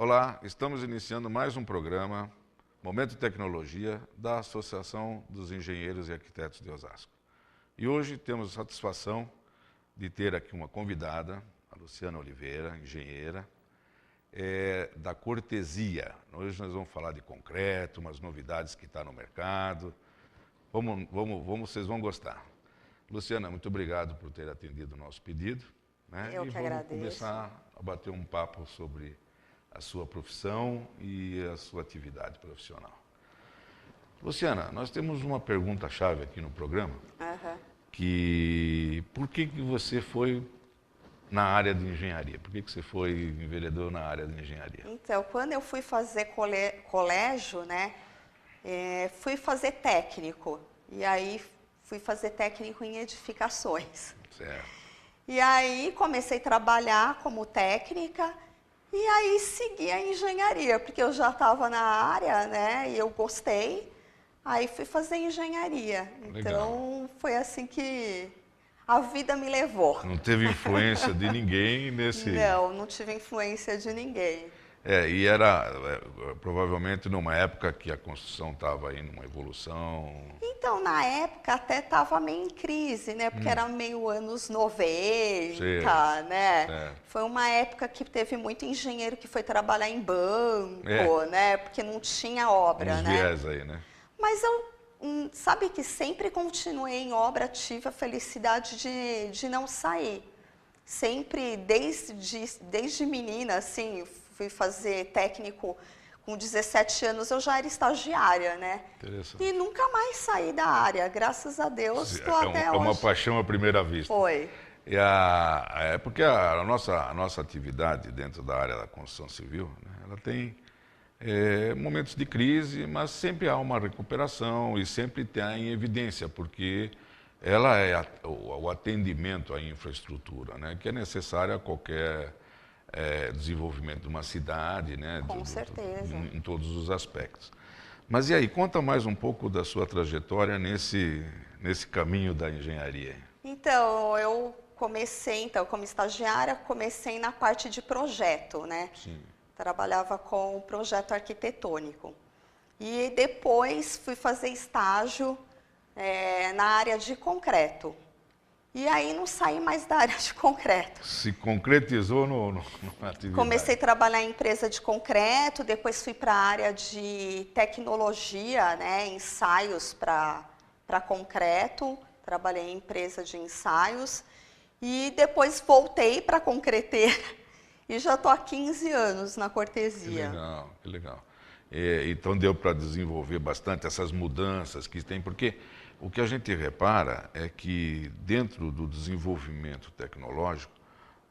Olá, estamos iniciando mais um programa, Momento Tecnologia, da Associação dos Engenheiros e Arquitetos de Osasco. E hoje temos a satisfação de ter aqui uma convidada, a Luciana Oliveira, engenheira, da Cortesia. Hoje nós vamos falar de concreto, umas novidades que estão no mercado. Vocês vão gostar. Luciana, muito obrigado por ter atendido o nosso pedido. Né? Eu que agradeço. Vamos começar a bater um papo sobre a sua profissão e a sua atividade profissional. Luciana, nós temos uma pergunta-chave aqui no programa, que por que você foi na área de engenharia? Por que você foi enveredou na área de engenharia? Então, quando eu fui fazer colégio, né, fui fazer técnico, e aí fui fazer técnico em edificações. Certo. E aí comecei a trabalhar como técnica, e aí segui a engenharia, porque eu já estava na área, né, e eu gostei, aí fui fazer engenharia. Então, foi assim que a vida me levou. Não teve influência de ninguém nesse... Não tive influência de ninguém. E era provavelmente numa época que a construção estava indo numa evolução. Então, na época até estava meio em crise, né? Porque era meio anos 90, Certo. né? Certo. Foi uma época que teve muito engenheiro que foi trabalhar em banco, né? Porque não tinha obra, Uns né? viés aí, né? Mas eu, sabe que sempre continuei em obra, tive a felicidade de não sair. Sempre, desde menina, assim, fui fazer técnico com 17 anos, eu já era estagiária, né? Interessante. E nunca mais saí da área, graças a Deus, estou até hoje. É uma paixão à primeira vista. Foi. Porque a nossa atividade dentro da área da construção civil, né, ela tem momentos de crise, mas sempre há uma recuperação e sempre está em evidência, porque ela é o atendimento à infraestrutura, né, que é necessária a qualquer desenvolvimento de uma cidade, né, Com certeza. em todos os aspectos. Mas e aí, conta mais um pouco da sua trajetória nesse caminho da engenharia. Então, eu comecei, como estagiária, comecei na parte de projeto, né? Sim. Trabalhava com projeto arquitetônico. E depois fui fazer estágio na área de concreto. E aí não saí mais da área de concreto. Se concretizou na atividade. Comecei a trabalhar em empresa de concreto, depois fui para a área de tecnologia, né, ensaios para concreto. Trabalhei em empresa de ensaios. E depois voltei para concreter. E já estou há 15 anos na Cortesia. Que legal, que legal. Então deu para desenvolver bastante essas mudanças que tem, porque o que a gente repara é que dentro do desenvolvimento tecnológico,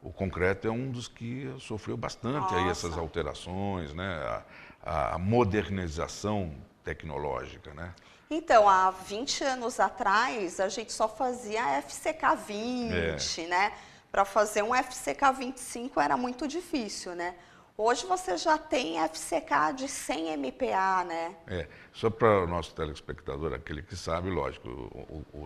o concreto é um dos que sofreu bastante aí essas alterações, né? A modernização tecnológica, né? Então, há 20 anos atrás, a gente só fazia FCK 20, né? Para fazer um FCK 25 era muito difícil, né? Hoje você já tem FCK de 100 MPa, né? Só para o nosso telespectador, aquele que sabe, lógico,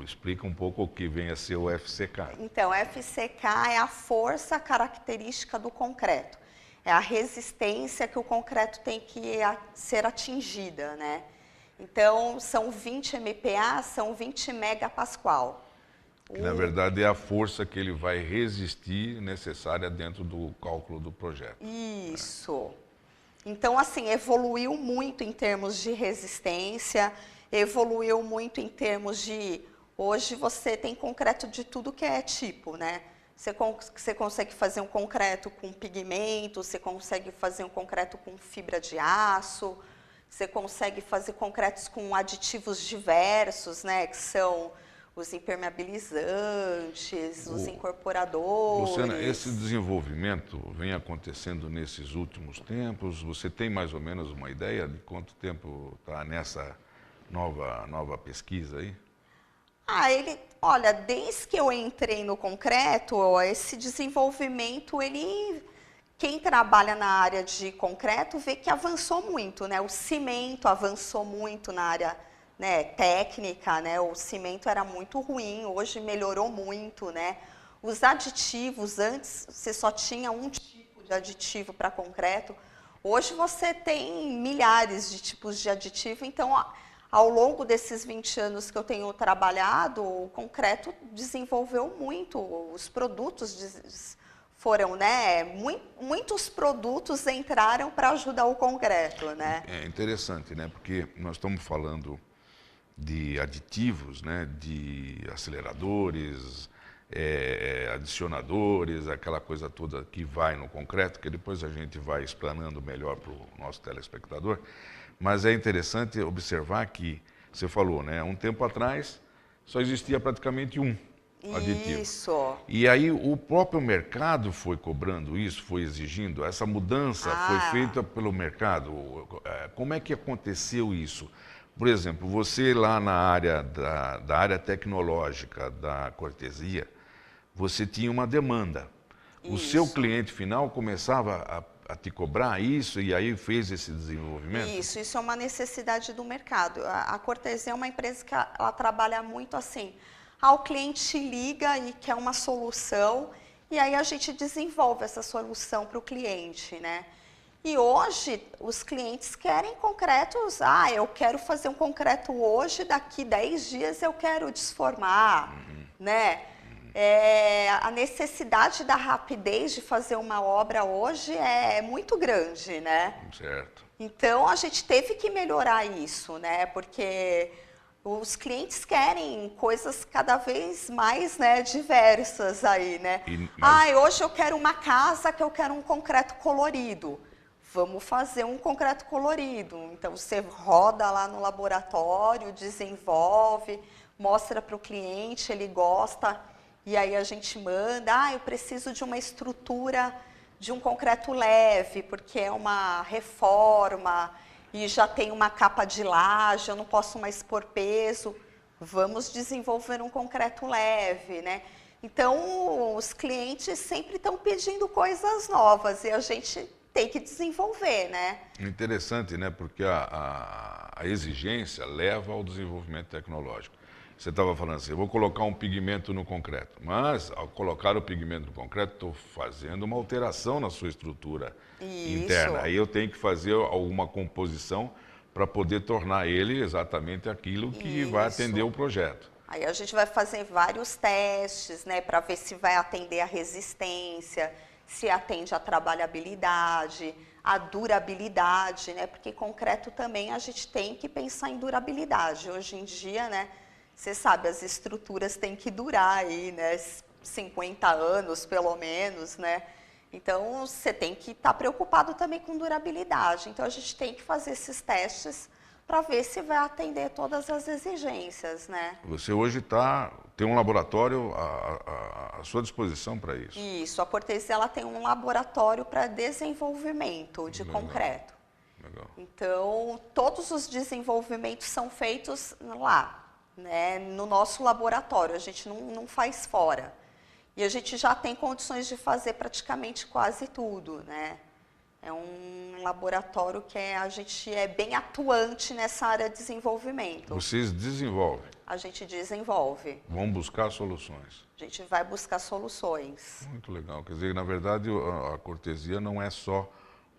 explica um pouco o que vem a ser o FCK. Então, FCK é a força característica do concreto. É a resistência que o concreto tem que ser atingida, né? Então, são 20 MPa, são 20 megapascal. Que, na verdade, é a força que ele vai resistir necessária dentro do cálculo do projeto. Isso. Então, assim, evoluiu muito em termos de resistência, evoluiu muito em termos de... Hoje você tem concreto de tudo que é tipo, né? Você consegue fazer um concreto com pigmento, você consegue fazer um concreto com fibra de aço, você consegue fazer concretos com aditivos diversos, né? Que são os impermeabilizantes, os incorporadores. Luciana, esse desenvolvimento vem acontecendo nesses últimos tempos? Você tem mais ou menos uma ideia de quanto tempo está nessa nova pesquisa aí? Olha, desde que eu entrei no concreto, esse desenvolvimento, quem trabalha na área de concreto vê que avançou muito, né? O cimento avançou muito na área, né, técnica, né? O cimento era muito ruim, hoje melhorou muito, né? Os aditivos, antes você só tinha um tipo de aditivo para concreto, Hoje você tem milhares de tipos de aditivo, então ao longo desses 20 anos que eu tenho trabalhado, o concreto desenvolveu muito, os produtos foram, né, muitos produtos entraram para ajudar o concreto, né? É interessante, né, porque nós estamos falando de aditivos, né, de aceleradores, adicionadores, aquela coisa toda que vai no concreto, que depois a gente vai explanando melhor para o nosso telespectador. Mas é interessante observar que, você falou, né, um tempo atrás só existia praticamente um aditivo. Isso. E aí o próprio mercado foi cobrando isso, foi exigindo, essa mudança foi feita pelo mercado. Como é que aconteceu isso? Por exemplo, você lá na área da área tecnológica da Cortesia, você tinha uma demanda. O seu cliente final começava a te cobrar isso e aí fez esse desenvolvimento? Isso é uma necessidade do mercado. A Cortesia é uma empresa que ela trabalha muito assim. O cliente liga e quer uma solução e aí a gente desenvolve essa solução para o cliente, né? E hoje os clientes querem concretos, eu quero fazer um concreto hoje, daqui 10 dias eu quero desformar, né? A necessidade da rapidez de fazer uma obra hoje é muito grande, né? Certo. Então a gente teve que melhorar isso, né? Porque os clientes querem coisas cada vez mais, né, diversas aí, né? Hoje eu quero uma casa que eu quero um concreto colorido. Vamos fazer um concreto colorido. Então, você roda lá no laboratório, desenvolve, mostra para o cliente, ele gosta, e aí a gente manda, eu preciso de uma estrutura de um concreto leve, porque é uma reforma e já tem uma capa de laje, eu não posso mais pôr peso. Vamos desenvolver um concreto leve, né? Então, os clientes sempre estão pedindo coisas novas e a gente tem que desenvolver, né? Interessante, né? Porque a exigência leva ao desenvolvimento tecnológico. Você estava falando assim, eu vou colocar um pigmento no concreto, mas ao colocar o pigmento no concreto, estou fazendo uma alteração na sua estrutura interna. Aí eu tenho que fazer alguma composição para poder tornar ele exatamente aquilo que vai atender o projeto. Aí a gente vai fazer vários testes, né, para ver se vai atender a resistência, se atende a trabalhabilidade, a durabilidade, né? Porque concreto também a gente tem que pensar em durabilidade. Hoje em dia, né, você sabe, as estruturas têm que durar aí, né, 50 anos pelo menos, né? Então você tem que estar preocupado também com durabilidade. Então a gente tem que fazer esses testes para ver se vai atender todas as exigências, né? Você hoje tem um laboratório à sua disposição para isso? Isso, a Cortesia ela tem um laboratório para desenvolvimento de concreto. Legal. Então, todos os desenvolvimentos são feitos lá, né, no nosso laboratório, a gente não faz fora. E a gente já tem condições de fazer praticamente quase tudo, né? É um laboratório que a gente é bem atuante nessa área de desenvolvimento. Vocês desenvolvem? A gente desenvolve. Vão buscar soluções? A gente vai buscar soluções. Muito legal. Quer dizer, na verdade, a Cortesia não é só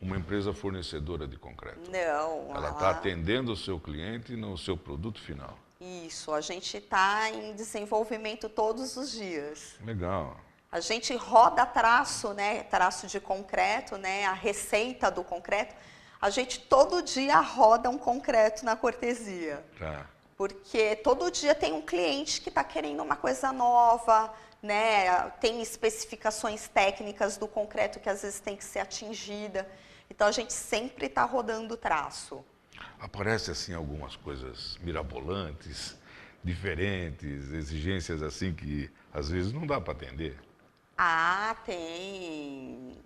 uma empresa fornecedora de concreto. Não. Ela está atendendo o seu cliente no seu produto final. Isso, a gente está em desenvolvimento todos os dias. Legal. A gente roda traço, né, traço de concreto, né, a receita do concreto. A gente todo dia roda um concreto na Cortesia. Tá. Porque todo dia tem um cliente que está querendo uma coisa nova, né, tem especificações técnicas do concreto que às vezes tem que ser atingida. Então a gente sempre está rodando traço. Aparece assim algumas coisas mirabolantes, diferentes, exigências assim que às vezes não dá para atender. Tem.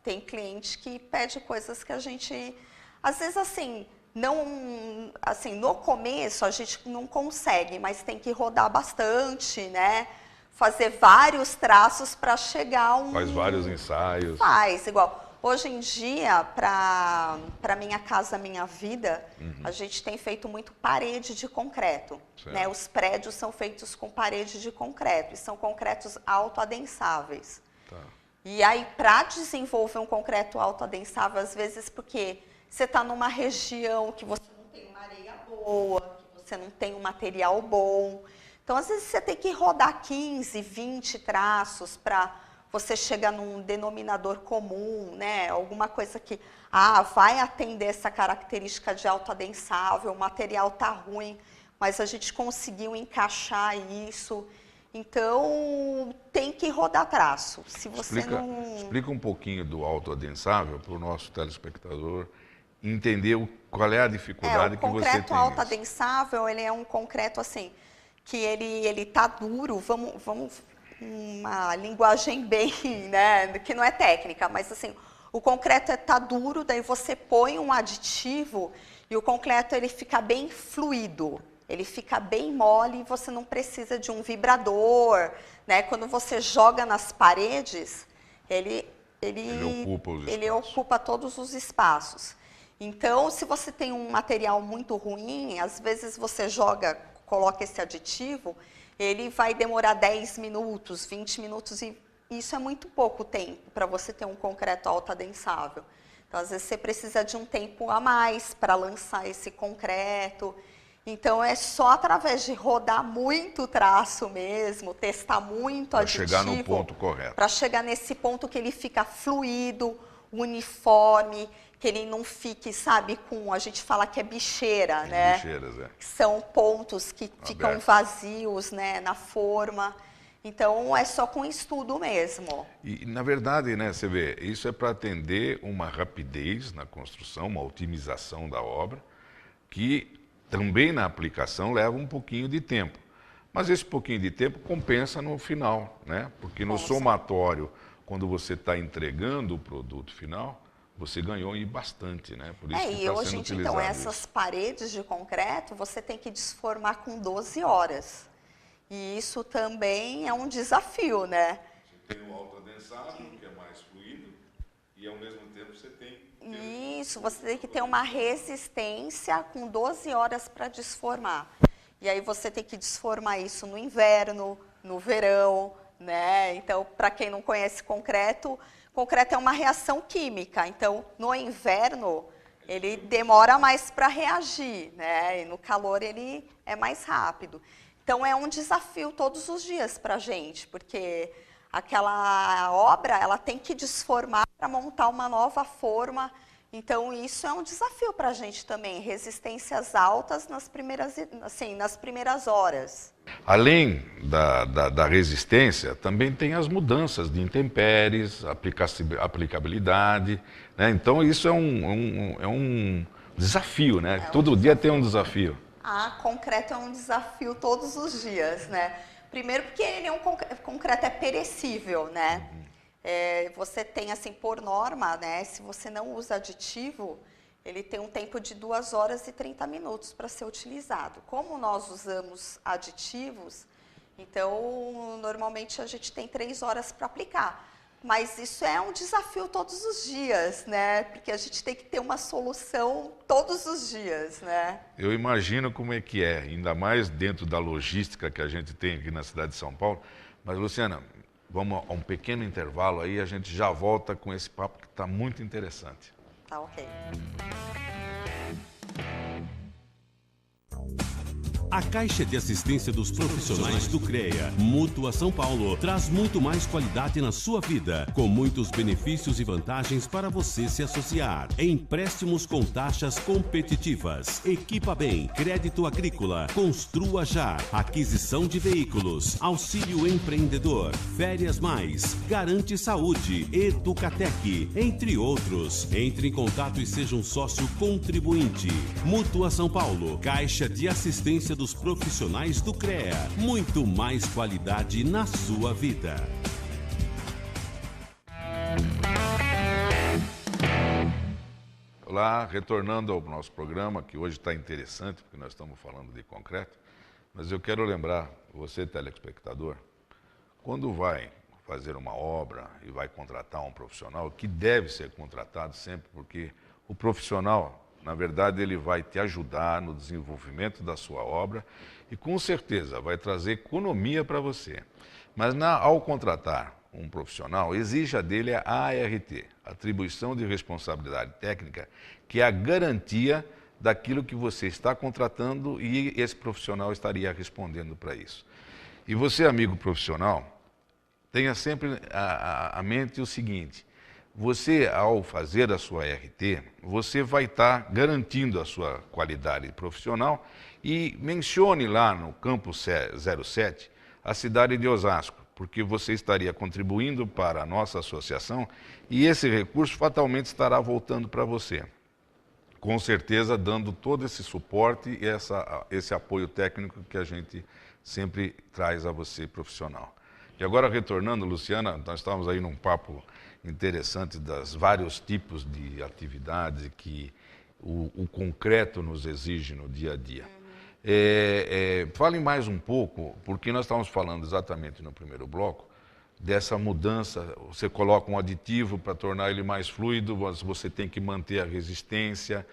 Tem cliente que pede coisas que a gente, às vezes assim, não, assim, no começo a gente não consegue, mas tem que rodar bastante, né? Fazer vários traços para chegar a um... Faz vários ensaios. Faz, igual. Hoje em dia, para Minha Casa Minha Vida, a gente tem feito muito parede de concreto. Né? Os prédios são feitos com parede de concreto, e são concretos autoadensáveis. Tá. E aí, para desenvolver um concreto autoadensável, às vezes porque você está numa região que você não tem uma areia boa, que você não tem um material bom. Então, às vezes, você tem que rodar 15, 20 traços para você chegar num denominador comum, né? Alguma coisa que vai atender essa característica de autoadensável, o material está ruim, mas a gente conseguiu encaixar isso. Então, tem que rodar traço. Se você explica um pouquinho do autoadensável para o nosso telespectador entender qual é a dificuldade que você tem. O concreto autoadensável, ele é um concreto assim, que ele tá duro, vamos uma linguagem bem, né, que não é técnica, mas assim, o concreto tá duro, daí você põe um aditivo e o concreto ele fica bem fluido. Ele fica bem mole e você não precisa de um vibrador, né? Quando você joga nas paredes, ele ocupa todos os espaços. Então, se você tem um material muito ruim, às vezes você coloca esse aditivo, ele vai demorar 10 minutos, 20 minutos, e isso é muito pouco tempo para você ter um concreto autoadensável. Então, às vezes você precisa de um tempo a mais para lançar esse concreto. Então, é só através de rodar muito traço mesmo, testar muito aditivo. Para chegar no ponto correto. Para chegar nesse ponto que ele fica fluido, uniforme, que ele não fique, sabe, a gente fala que é bicheira, né? Bicheiras, é. São pontos que ficam vazios, né, na forma. Então, é só com estudo mesmo. E, na verdade, né, você vê, isso é para atender uma rapidez na construção, uma otimização da obra, que também na aplicação leva um pouquinho de tempo. Mas esse pouquinho de tempo compensa no final, né? Porque no somatório, quando você está entregando o produto final, você ganhou bastante, né? Por isso que e hoje, então, essas paredes de concreto, você tem que desformar com 12 horas. E isso também é um desafio, né? Você tem o autoadensável, que é mais fluido, e ao mesmo tempo você tem... Isso, você tem que ter uma resistência com 12 horas para desformar. E aí você tem que desformar isso no inverno, no verão, né? Então, para quem não conhece concreto é uma reação química. Então, no inverno, ele demora mais para reagir, né? E no calor ele é mais rápido. Então, é um desafio todos os dias para a gente, porque aquela obra ela tem que desformar para montar uma nova forma. Então, isso é um desafio para a gente também, resistências altas nas primeiras horas. Além da resistência, também tem as mudanças de intempéries, aplicabilidade, né? Então, isso é um desafio, né? Todo dia tem um desafio. Concreto é um desafio todos os dias, né? Primeiro porque ele concreto é perecível, né? Você tem, assim, por norma, né? Se você não usa aditivo, ele tem um tempo de 2 horas e 30 minutos para ser utilizado. Como nós usamos aditivos, então, normalmente a gente tem 3 horas para aplicar. Mas isso é um desafio todos os dias, né? Porque a gente tem que ter uma solução todos os dias, né? Eu imagino como é que é, ainda mais dentro da logística que a gente tem aqui na cidade de São Paulo. Mas, Luciana, vamos a um pequeno intervalo aí, a gente já volta com esse papo que está muito interessante. Tá ok. A Caixa de Assistência dos Profissionais do CREA, Mútua São Paulo, traz muito mais qualidade na sua vida, com muitos benefícios e vantagens para você se associar. Empréstimos com taxas competitivas, Equipa Bem, crédito agrícola, Construa Já, aquisição de veículos, auxílio empreendedor, Férias Mais, Garante Saúde, Educatec, entre outros. Entre em contato e seja um sócio contribuinte. Mútua São Paulo, Caixa de Assistência dos Profissionais do CREA. Muito mais qualidade na sua vida. Olá, retornando ao nosso programa, que hoje está interessante, porque nós estamos falando de concreto, mas eu quero lembrar, você telespectador, quando vai fazer uma obra e vai contratar um profissional, que deve ser contratado sempre, porque o profissional, na verdade, ele vai te ajudar no desenvolvimento da sua obra e, com certeza, vai trazer economia para você. Mas, ao contratar um profissional, exija dele a ART, Atribuição de Responsabilidade Técnica, que é a garantia daquilo que você está contratando e esse profissional estaria respondendo para isso. E você, amigo profissional, tenha sempre à mente o seguinte: você, ao fazer a sua ART, você vai estar garantindo a sua qualidade profissional e mencione lá no campo 07 a cidade de Osasco, porque você estaria contribuindo para a nossa associação e esse recurso fatalmente estará voltando para você. Com certeza dando todo esse suporte e esse apoio técnico que a gente sempre traz a você, profissional. E agora, retornando, Luciana, nós estávamos aí num papo interessante das vários tipos de atividades que o concreto nos exige no dia a dia. Fale mais um pouco, porque nós estávamos falando exatamente no primeiro bloco, dessa mudança. Você coloca um aditivo para tornar ele mais fluido, mas você tem que manter a resistência.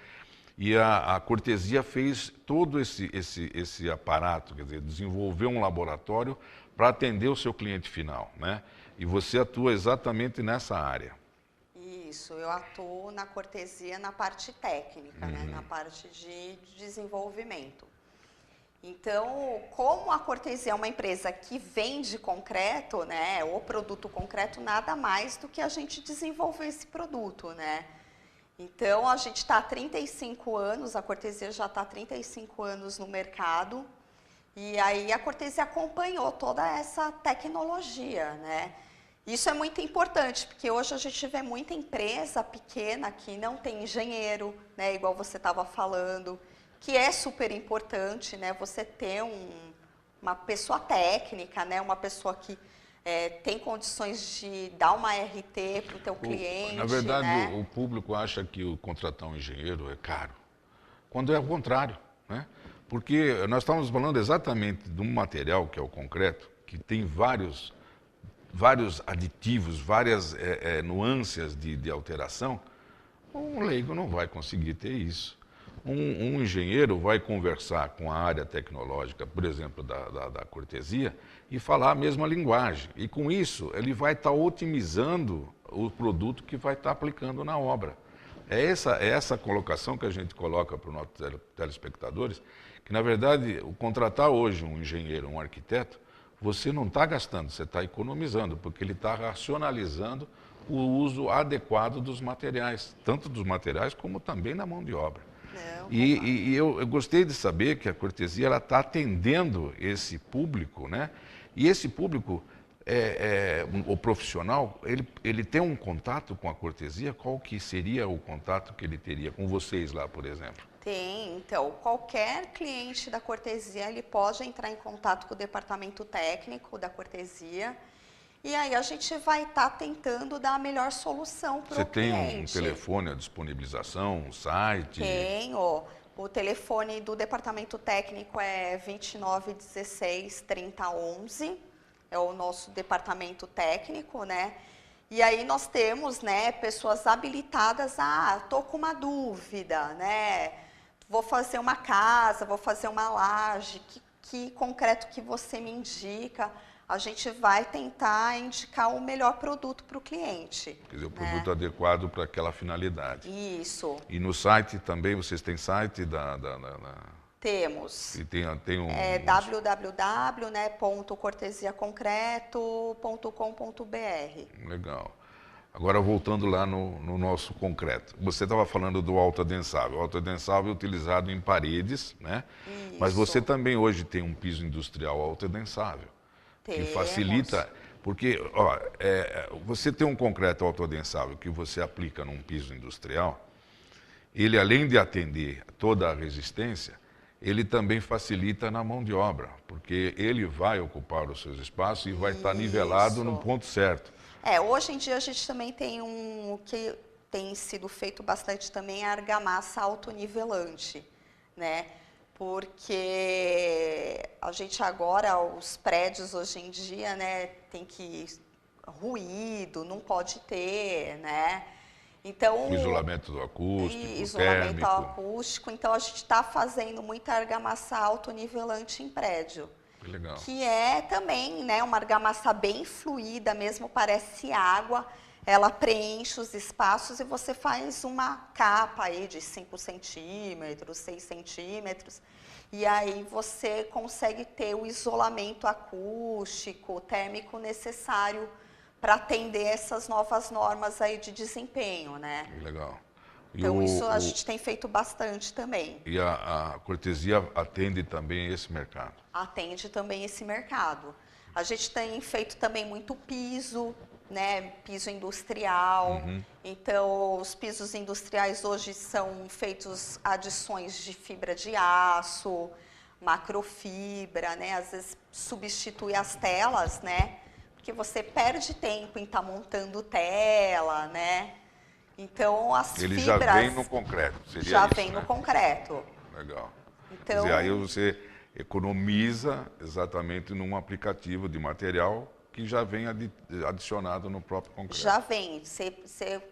E a Cortesia fez todo esse aparato, quer dizer, desenvolveu um laboratório para atender o seu cliente final, né? E você atua exatamente nessa área. Isso, eu atuo na Cortesia na parte técnica, né? Na parte de desenvolvimento. Então, como a Cortesia é uma empresa que vende concreto, né? O produto concreto, nada mais do que a gente desenvolver esse produto, né? Então, a gente está há 35 anos, a Cortesia já está há 35 anos no mercado, e aí a Cortesia acompanhou toda essa tecnologia, né? Isso é muito importante, porque hoje a gente vê muita empresa pequena que não tem engenheiro, né? Igual você estava falando, que é super importante, né? Você ter uma pessoa técnica, né? Uma pessoa que tem condições de dar uma RT para o teu cliente. Na verdade, né? o público acha que contratar um engenheiro é caro, quando é o contrário, né? Porque nós estamos falando exatamente de um material, que é o concreto, que tem vários aditivos, várias nuances de alteração. Um leigo não vai conseguir ter isso. Um engenheiro vai conversar com a área tecnológica, por exemplo, da Cortesia, e falar a mesma linguagem. E com isso, ele vai estar otimizando o produto que vai estar aplicando na obra. É essa colocação que a gente coloca para os nossos telespectadores, que, na verdade, o contratar hoje um engenheiro, um arquiteto, você não está gastando, você está economizando, porque ele está racionalizando o uso adequado dos materiais, tanto dos materiais como também na mão de obra. E eu gostei de saber que a Cortesia está atendendo esse público, né? E esse público, o profissional, ele tem um contato com a Cortesia? Qual que seria o contato que ele teria com vocês lá, por exemplo? Tem, então, qualquer cliente da Cortesia, ele pode entrar em contato com o departamento técnico da Cortesia, e aí a gente vai estar tentando dar a melhor solução para o cliente. Você tem um telefone, a disponibilização, um site? Tenho. O telefone do departamento técnico é 2916 3011, é o nosso departamento técnico, né? E aí nós temos, né, pessoas habilitadas, tô com uma dúvida, né? Vou fazer uma casa, vou fazer uma laje, que concreto que você me indica? A gente vai tentar indicar o melhor produto para o cliente. Quer dizer, o produto adequado para aquela finalidade. Isso. E no site também, vocês têm site Temos. E tem um... www.cortesiaconcreto.com.br. Legal. Agora, voltando lá no nosso concreto. Você estava falando do autoadensável. O autoadensável é utilizado em paredes, né? Isso. Mas você também hoje tem um piso industrial autoadensável. Que facilita, porque você tem um concreto autoadensável que você aplica num piso industrial, ele além de atender toda a resistência, ele também facilita na mão de obra, porque ele vai ocupar os seus espaços e vai estar nivelado no ponto certo. Hoje em dia a gente também tem o que tem sido feito bastante também, a argamassa autonivelante, né? Porque a gente agora, os prédios hoje em dia, né, tem que ruído, não pode ter, né? Então, o isolamento do acústico, isolamento térmico. acústico, então a gente está fazendo muita argamassa autonivelante em prédio. Que legal. Que é também, né, uma argamassa bem fluida, mesmo parece água. Ela preenche os espaços e você faz uma capa aí de 5 centímetros, 6 centímetros. E aí você consegue ter o isolamento acústico, térmico necessário para atender essas novas normas aí de desempenho, né? Que legal. E então isso a gente tem feito bastante também. E a Cortesia atende também esse mercado? Atende também esse mercado. A gente tem feito também muito piso, né, piso industrial. Então, os pisos industriais hoje são feitos adições de fibra de aço, macrofibra, né, às vezes substitui as telas, né, porque você perde tempo em estar montando tela, né. Então, as Ele fibras... já vem no concreto, seria já isso, vem né? no concreto. Legal. Então, Quer dizer, aí você economiza exatamente num aplicativo de material que já vem adicionado no próprio concreto. já vem. Você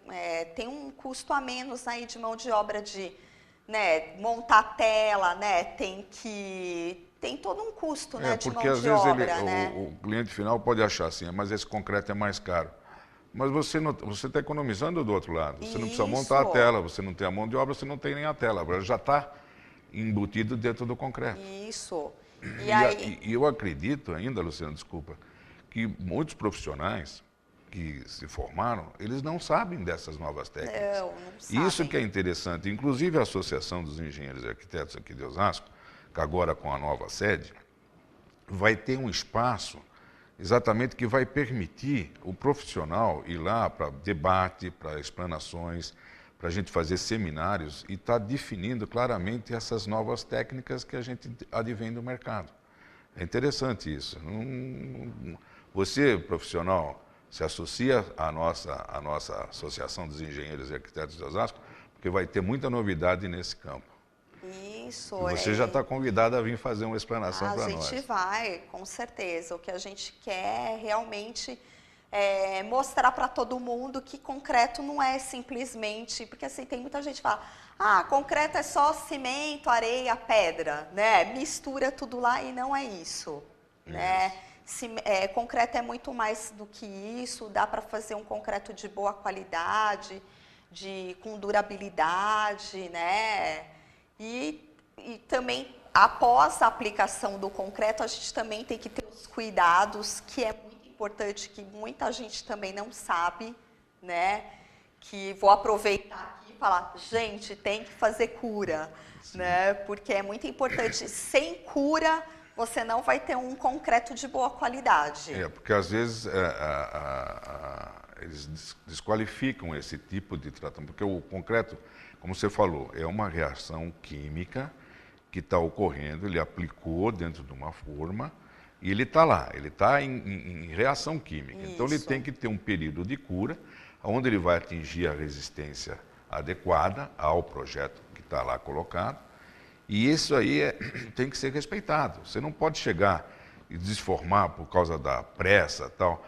tem um custo a menos aí de mão de obra de, né, montar a tela, né? Tem todo um custo, né, de mão porque às de vezes obra, né? o cliente final pode achar assim, mas esse concreto é mais caro. Mas você está economizando do outro lado. Você não precisa montar a Isso. tela, você não tem a mão de obra, você não tem nem a tela. Agora já está embutido dentro do concreto. Isso. E eu acredito ainda, Luciano, desculpa, que muitos profissionais que se formaram, eles não sabem dessas novas técnicas. Não sabem. Isso que é interessante. Inclusive a Associação dos Engenheiros e Arquitetos aqui de Osasco, que agora com a nova sede, vai ter um espaço exatamente que vai permitir o profissional ir lá para debate, para explanações, para a gente fazer seminários e estar definindo claramente essas novas técnicas que a gente advém do mercado. É interessante isso. Você, profissional, se associa à nossa Associação dos Engenheiros e Arquitetos de Osasco, porque vai ter muita novidade nesse campo. Isso. E você já está convidado a vir fazer uma explanação para nós. A gente vai, com certeza. O que a gente quer é realmente mostrar para todo mundo que concreto não é simplesmente... Porque assim, tem muita gente que fala, concreto é só cimento, areia, pedra, né? Mistura tudo lá e não é isso, né? Concreto é muito mais do que isso, dá para fazer um concreto de boa qualidade, com durabilidade, né? E também, após a aplicação do concreto, a gente também tem que ter os cuidados, que é muito importante, que muita gente também não sabe, né? Que vou aproveitar aqui e falar, gente, tem que fazer cura, né? Porque é muito importante. Sem cura, você não vai ter um concreto de boa qualidade. Porque às vezes eles desqualificam esse tipo de tratamento, porque o concreto, como você falou, é uma reação química que está ocorrendo, ele aplicou dentro de uma forma e ele está lá, ele está em reação química. Isso. Então ele tem que ter um período de cura, onde ele vai atingir a resistência adequada ao projeto que está lá colocado. E isso aí tem que ser respeitado. Você não pode chegar e desformar por causa da pressa e tal.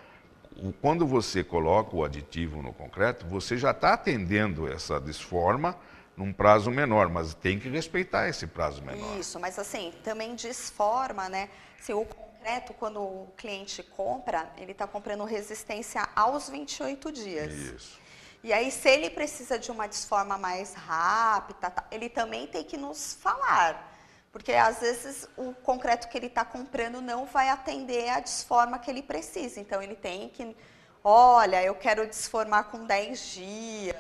Quando você coloca o aditivo no concreto, você já está atendendo essa desforma num prazo menor, mas tem que respeitar esse prazo menor. Isso, mas assim, também desforma, né? Se o concreto, quando o cliente compra, ele está comprando resistência aos 28 dias. Isso. E aí, se ele precisa de uma desforma mais rápida, ele também tem que nos falar. Porque, às vezes, o concreto que ele está comprando não vai atender a desforma que ele precisa. Então, ele tem que, olha, eu quero desformar com 10 dias.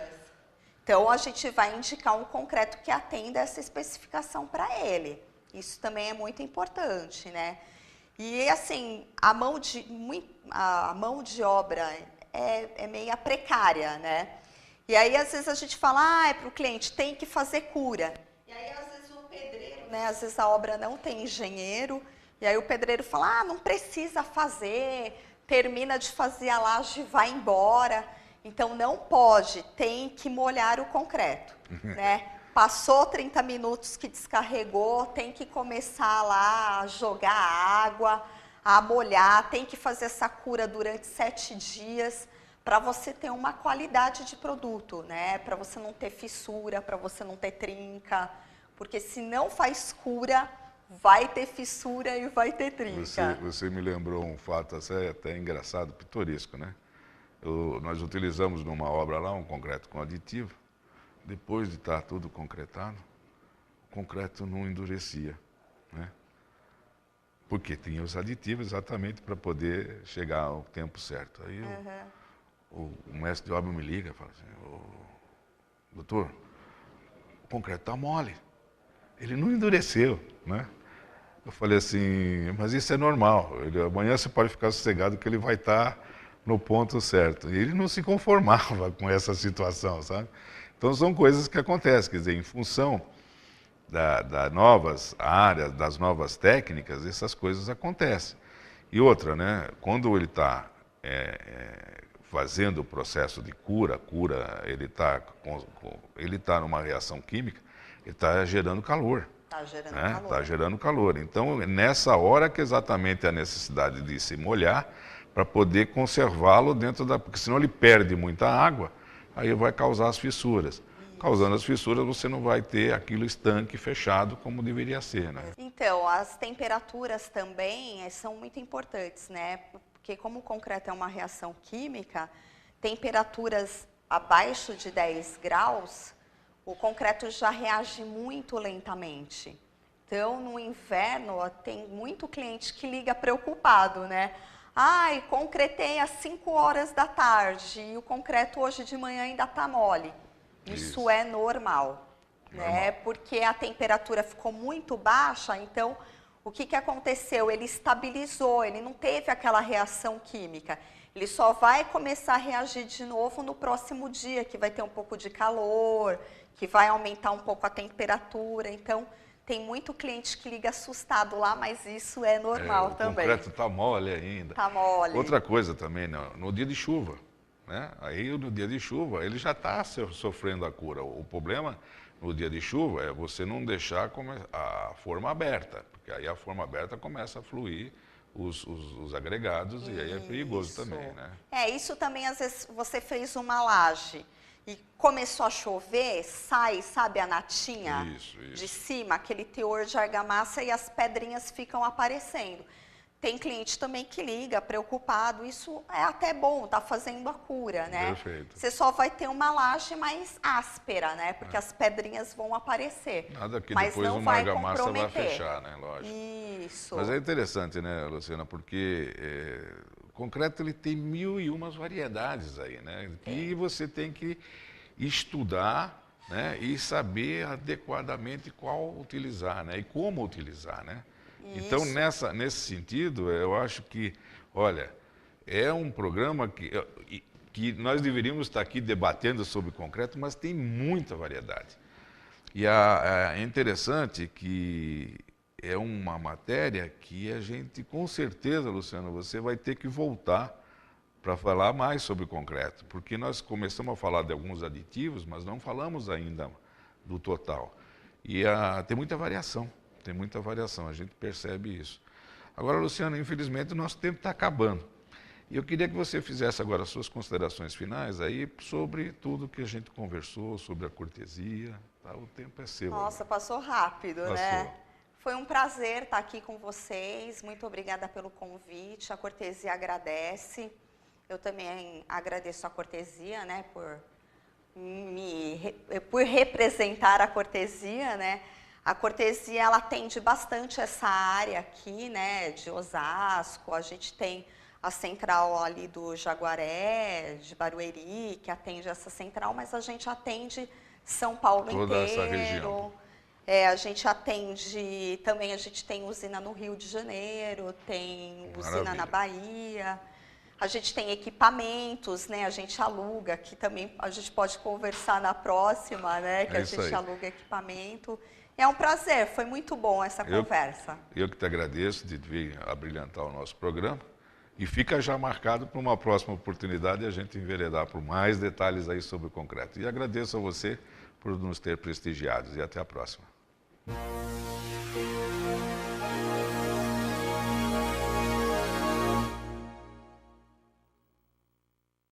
Então, a gente vai indicar um concreto que atenda essa especificação para ele. Isso também é muito importante, né? E, assim, a mão de obra é meio precária, né? E aí, às vezes, a gente fala, para o cliente, tem que fazer cura. E aí, às vezes, o pedreiro, né? Às vezes, a obra não tem engenheiro. E aí, o pedreiro fala, não precisa fazer, termina de fazer a laje e vai embora. Então, não pode, tem que molhar o concreto, né? Passou 30 minutos que descarregou, tem que começar lá a jogar água, a molhar, tem que fazer essa cura durante 7 dias para você ter uma qualidade de produto, né? Para você não ter fissura, para você não ter trinca, porque se não faz cura, vai ter fissura e vai ter trinca. Você me lembrou um fato até engraçado, pitoresco, né? Nós utilizamos numa obra lá um concreto com aditivo. Depois de estar tudo concretado, o concreto não endurecia, né? Porque tinha os aditivos exatamente para poder chegar ao tempo certo. Aí o mestre de obra me liga e fala assim, doutor, o concreto está mole, ele não endureceu, né? Eu falei assim, mas isso é normal, amanhã você pode ficar sossegado que ele vai estar no ponto certo. E ele não se conformava com essa situação, sabe? Então são coisas que acontecem, quer dizer, em função das novas áreas, das novas técnicas, essas coisas acontecem. E outra, né, quando ele está fazendo o processo de cura, ele está numa reação química, ele está gerando calor. Está gerando né? calor. Está gerando calor. Então, nessa hora que exatamente a necessidade de se molhar para poder conservá-lo dentro da... Porque senão ele perde muita água, aí vai causar as fissuras. Isso. Causando as fissuras, você não vai ter aquilo estanque fechado como deveria ser, né? Então, as temperaturas também são muito importantes, né? Porque como o concreto é uma reação química, temperaturas abaixo de 10 graus, o concreto já reage muito lentamente. Então, no inverno, tem muito cliente que liga preocupado, né? Ai, concretei às 5 horas da tarde e o concreto hoje de manhã ainda está mole. Isso é normal, né? Porque a temperatura ficou muito baixa, então o que aconteceu? Ele estabilizou, ele não teve aquela reação química. Ele só vai começar a reagir de novo no próximo dia, que vai ter um pouco de calor, que vai aumentar um pouco a temperatura. Então, tem muito cliente que liga assustado lá, mas isso é normal também. O concreto está mole ainda. Está mole. Outra coisa também, no dia de chuva, né? Aí no dia de chuva ele já está sofrendo a cura. O problema no dia de chuva é você não deixar a forma aberta, porque aí a forma aberta começa a fluir os agregados e aí é perigoso também, né? Isso também, às vezes, você fez uma laje e começou a chover, sabe a natinha de cima, aquele teor de argamassa e as pedrinhas ficam aparecendo. Tem cliente também que liga, preocupado, isso é até bom, tá fazendo a cura, né? Perfeito. Você só vai ter uma laje mais áspera, né? Porque as pedrinhas vão aparecer. Nada que mas depois não uma vai argamassa vai comprometer. Fechar, né? Lógico. Isso. Mas é interessante, né, Luciana, porque o concreto ele tem 1001 variedades aí, né? E você tem que estudar, né, e saber adequadamente qual utilizar, né? E como utilizar, né? Então, nesse sentido, eu acho que, olha, é um programa que nós deveríamos estar aqui debatendo sobre concreto, mas tem muita variedade. E é interessante que é uma matéria que a gente, com certeza, Luciano, você vai ter que voltar para falar mais sobre concreto, porque nós começamos a falar de alguns aditivos, mas não falamos ainda do total. E tem muita variação. Tem muita variação, a gente percebe isso. Agora, Luciano, infelizmente o nosso tempo está acabando. E eu queria que você fizesse agora as suas considerações finais aí sobre tudo que a gente conversou, sobre a cortesia. Tá? O tempo é seu. Nossa, passou rápido, né? Foi um prazer estar aqui com vocês. Muito obrigada pelo convite. A Cortesia agradece. Eu também agradeço a Cortesia, né, por representar a Cortesia, né? A Cortesia, ela atende bastante essa área aqui, né, de Osasco. A gente tem a central ali do Jaguaré, de Barueri, que atende essa central, mas a gente atende São Paulo inteiro. Toda essa região. A gente atende, também a gente tem usina no Rio de Janeiro, tem usina na Bahia. A gente tem equipamentos, né, a gente aluga, que também a gente pode conversar na próxima, né, que a gente aluga equipamento. É um prazer, foi muito bom essa conversa. Eu que te agradeço de vir abrilhantar o nosso programa. E fica já marcado para uma próxima oportunidade a gente enveredar por mais detalhes aí sobre o concreto. E agradeço a você por nos ter prestigiado. E até a próxima.